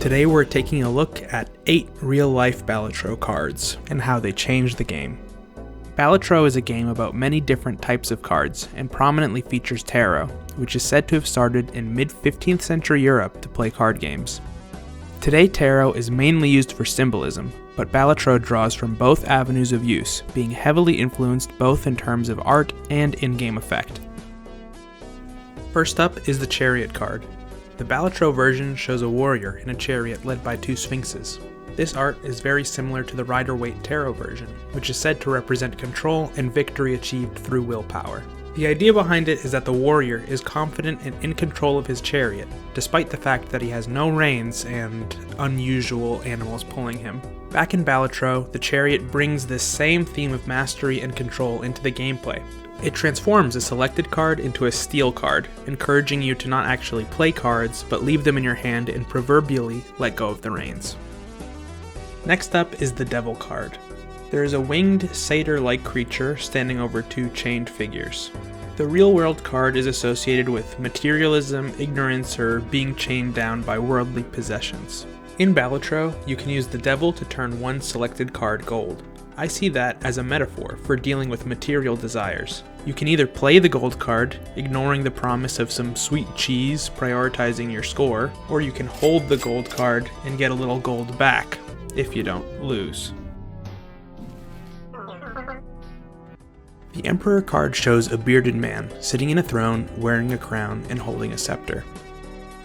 Today we're taking a look at 8 real-life Balatro cards and how they change the game. Balatro is a game about many different types of cards and prominently features tarot, which is said to have started in mid-15th century Europe to play card games. Today tarot is mainly used for symbolism, but Balatro draws from both avenues of use, being heavily influenced both in terms of art and in-game effect. First up is the Chariot card. The Balatro version shows a warrior in a chariot led by 2 sphinxes. This art is very similar to the Rider-Waite Tarot version, which is said to represent control and victory achieved through willpower. The idea behind it is that the warrior is confident and in control of his chariot, despite the fact that he has no reins and unusual animals pulling him. Back in Balatro, the chariot brings this same theme of mastery and control into the gameplay. It transforms a selected card into a steal card, encouraging you to not actually play cards, but leave them in your hand and proverbially let go of the reins. Next up is the Devil card. There is a winged satyr-like creature standing over 2 chained figures. The real-world card is associated with materialism, ignorance, or being chained down by worldly possessions. In Balatro, you can use the Devil to turn one selected card gold. I see that as a metaphor for dealing with material desires. You can either play the gold card, ignoring the promise of some sweet cheese, prioritizing your score, or you can hold the gold card and get a little gold back, if you don't lose. The Emperor card shows a bearded man sitting in a throne, wearing a crown, and holding a scepter.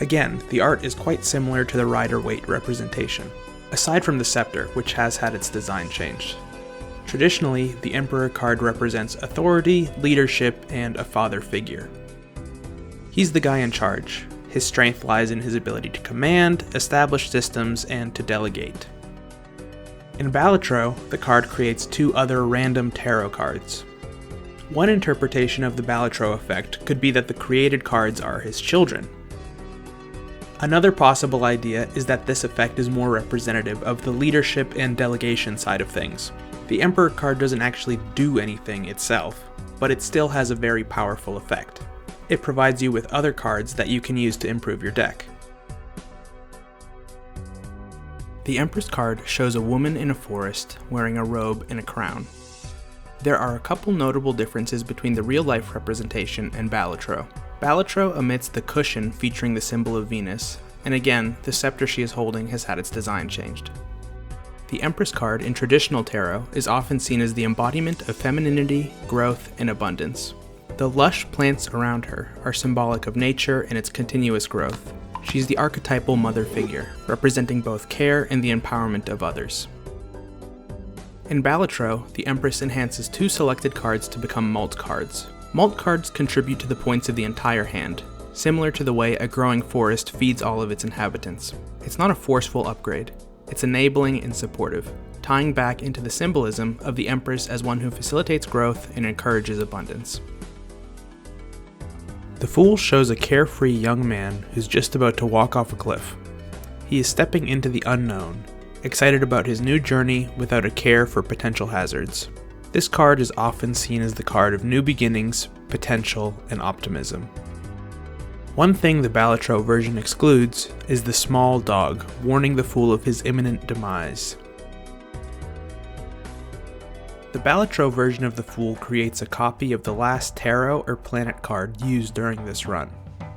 Again, the art is quite similar to the Rider-Waite representation, aside from the scepter, which has had its design changed. Traditionally, the Emperor card represents authority, leadership, and a father figure. He's the guy in charge. His strength lies in his ability to command, establish systems, and to delegate. In Balatro, the card creates 2 other random tarot cards. One interpretation of the Balatro effect could be that the created cards are his children. Another possible idea is that this effect is more representative of the leadership and delegation side of things. The Emperor card doesn't actually do anything itself, but it still has a very powerful effect. It provides you with other cards that you can use to improve your deck. The Empress card shows a woman in a forest wearing a robe and a crown. There are a couple notable differences between the real-life representation and Balatro. Balatro omits the cushion featuring the symbol of Venus, and again, the scepter she is holding has had its design changed. The Empress card in traditional tarot is often seen as the embodiment of femininity, growth, and abundance. The lush plants around her are symbolic of nature and its continuous growth. She's the archetypal mother figure, representing both care and the empowerment of others. In Balatro, the Empress enhances 2 selected cards to become mult cards. Mult cards contribute to the points of the entire hand, similar to the way a growing forest feeds all of its inhabitants. It's not a forceful upgrade. It's enabling and supportive, tying back into the symbolism of the Empress as one who facilitates growth and encourages abundance. The Fool shows a carefree young man who's just about to walk off a cliff. He is stepping into the unknown, excited about his new journey without a care for potential hazards. This card is often seen as the card of new beginnings, potential, and optimism. One thing the Balatro version excludes is the small dog, warning the Fool of his imminent demise. The Balatro version of the Fool creates a copy of the last tarot or planet card used during this run,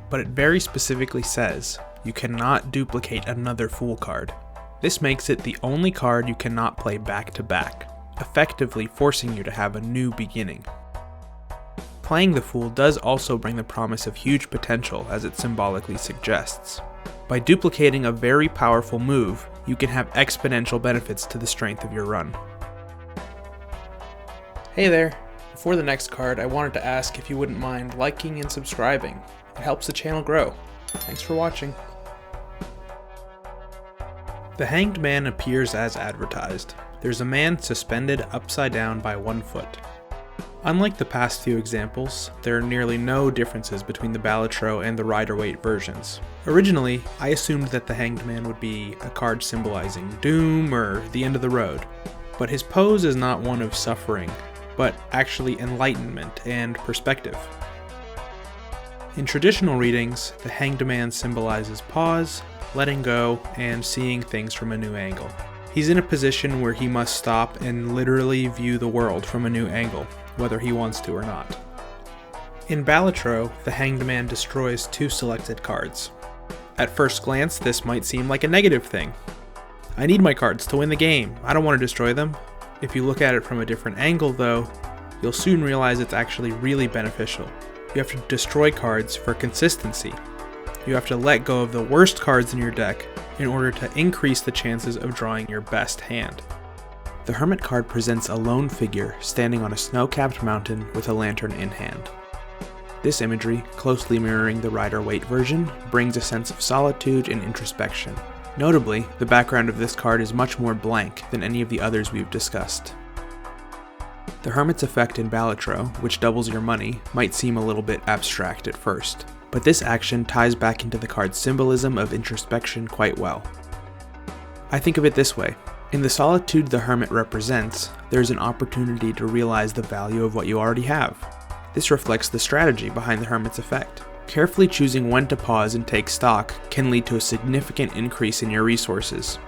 but it very specifically says you cannot duplicate another Fool card. This makes it the only card you cannot play back to back, effectively forcing you to have a new beginning. Playing the Fool does also bring the promise of huge potential, as it symbolically suggests. By duplicating a very powerful move, you can have exponential benefits to the strength of your run. Hey there! Before the next card, I wanted to ask if you wouldn't mind liking and subscribing. It helps the channel grow. Thanks for watching. The Hanged Man appears as advertised. There's a man suspended upside down by 1 foot. Unlike the past few examples, there are nearly no differences between the Balatro and the Rider-Waite versions. Originally, I assumed that the Hanged Man would be a card symbolizing doom or the end of the road, but his pose is not one of suffering, but actually enlightenment and perspective. In traditional readings, the Hanged Man symbolizes pause, letting go, and seeing things from a new angle. He's in a position where he must stop and literally view the world from a new angle, whether he wants to or not. In Balatro, the Hanged Man destroys 2 selected cards. At first glance, this might seem like a negative thing. I need my cards to win the game, I don't want to destroy them. If you look at it from a different angle though, you'll soon realize it's actually really beneficial. You have to destroy cards for consistency. You have to let go of the worst cards in your deck in order to increase the chances of drawing your best hand. The Hermit card presents a lone figure standing on a snow-capped mountain with a lantern in hand. This imagery, closely mirroring the Rider-Waite version, brings a sense of solitude and introspection. Notably, the background of this card is much more blank than any of the others we've discussed. The Hermit's effect in Balatro, which doubles your money, might seem a little bit abstract at first, but this action ties back into the card's symbolism of introspection quite well. I think of it this way. In the solitude the Hermit represents, there's an opportunity to realize the value of what you already have. This reflects the strategy behind the Hermit's effect. Carefully choosing when to pause and take stock can lead to a significant increase in your resources.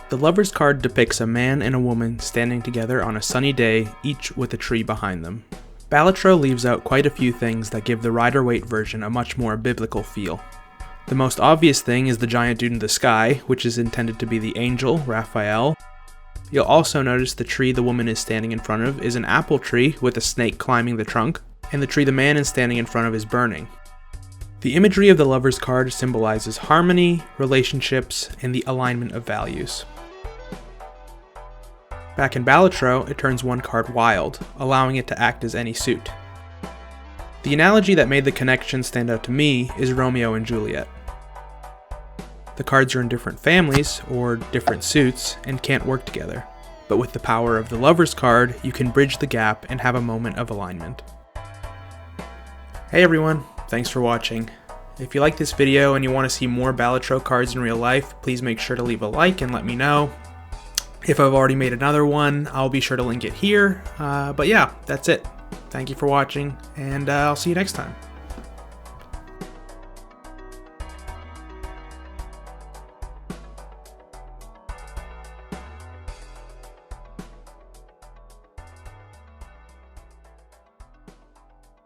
The Lover's card depicts a man and a woman standing together on a sunny day, each with a tree behind them. Balatro leaves out quite a few things that give the Rider-Waite version a much more biblical feel. The most obvious thing is the giant dude in the sky, which is intended to be the angel, Raphael. You'll also notice the tree the woman is standing in front of is an apple tree with a snake climbing the trunk, and the tree the man is standing in front of is burning. The imagery of the Lover's card symbolizes harmony, relationships, and the alignment of values. Back in Balatro, it turns one card wild, allowing it to act as any suit. The analogy that made the connection stand out to me is Romeo and Juliet. The cards are in different families, or different suits, and can't work together. But with the power of the Lover's card, you can bridge the gap and have a moment of alignment. Hey everyone, thanks for watching. If you like this video and you want to see more Balatro cards in real life, please make sure to leave a like and let me know. If I've already made another one, I'll be sure to link it here. But yeah, that's it. Thank you for watching, and I'll see you next time.